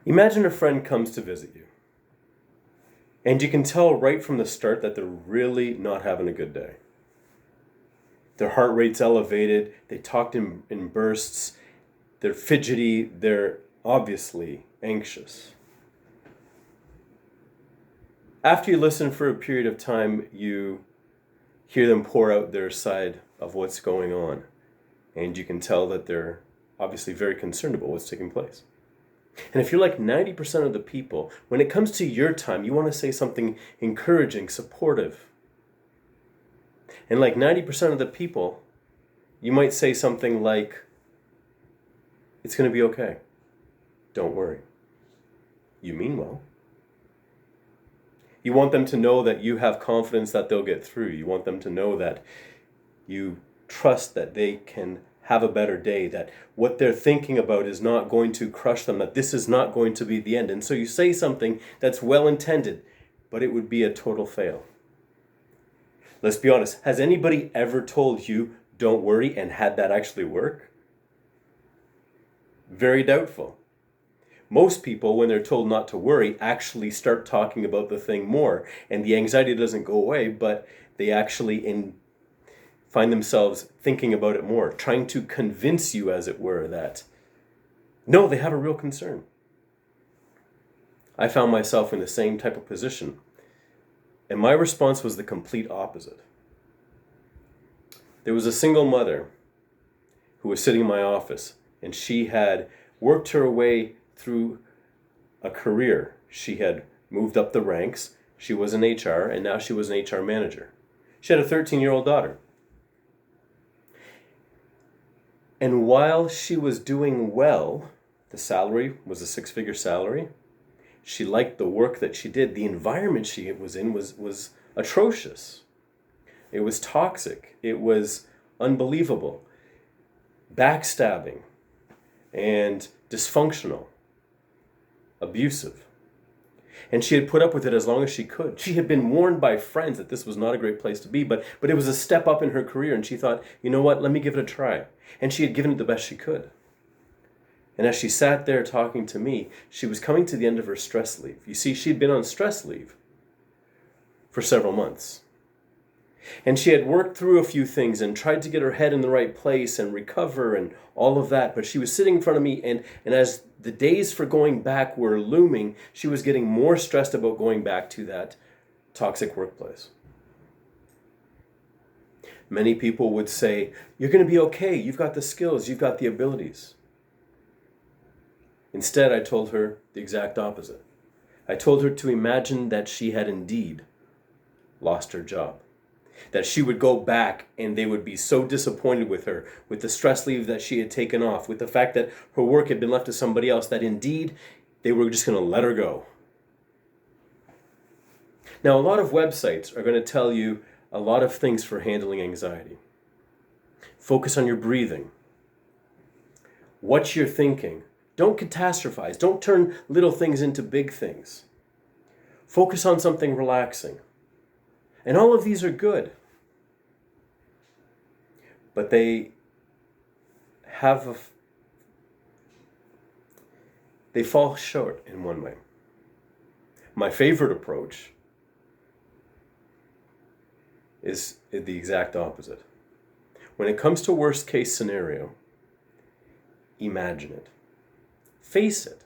Imagine a friend comes to visit you, and you can tell right from the start that they're really not having a good day. Their heart rate's elevated, they talked in bursts, they're fidgety, they're obviously anxious. After you listen for a period of time, you hear them pour out their side of what's going on, and you can tell that they're obviously very concerned about what's taking place. And if you're like 90% of the people, when it comes to your time, you want to say something encouraging, supportive. And like 90% of the people, you might say something like, "It's going to be okay. Don't worry." You mean well. You want them to know that you have confidence that they'll get through. You want them to know that you trust that they can have a better day, that what they're thinking about is not going to crush them, that this is not going to be the end. And so you say something that's well intended, but it would be a total fail. Let's be honest, has anybody ever told you, "Don't worry," and had that actually work? Very doubtful. Most people, when they're told not to worry, actually start talking about the thing more, and the anxiety doesn't go away, but they actually find themselves thinking about it more, trying to convince you, as it were, that no, they have a real concern. I found myself in the same type of position, and my response was the complete opposite. There was a single mother who was sitting in my office, and she had worked her way through a career. She had moved up the ranks. She was in HR, and now she was an HR manager. She had a 13-year-old daughter. And while she was doing well, the salary was a six-figure salary. She liked the work that she did. The environment she was in was atrocious. It was toxic. It was unbelievable. Backstabbing and dysfunctional. Abusive. And she had put up with it as long as she could. She had been warned by friends that this was not a great place to be, but it was a step up in her career, and she thought, you know what, let me give it a try. And she had given it the best she could. And as she sat there talking to me, she was coming to the end of her stress leave. You see, she'd been on stress leave for several months. And she had worked through a few things and tried to get her head in the right place and recover and all of that. But she was sitting in front of me, and as the days for going back were looming, she was getting more stressed about going back to that toxic workplace. Many people would say, "You're going to be okay. You've got the skills. You've got the abilities." Instead, I told her the exact opposite. I told her to imagine that she had indeed lost her job. That she would go back and they would be so disappointed with her, with the stress leave that she had taken off, with the fact that her work had been left to somebody else, that indeed they were just going to let her go. Now, a lot of websites are going to tell you a lot of things for handling anxiety. Focus on your breathing. What you're thinking. Don't catastrophize. Don't turn little things into big things. Focus on something relaxing. And all of these are good. But they fall short in one way. My favorite approach is the exact opposite. When it comes to worst case scenario, imagine it. Face it.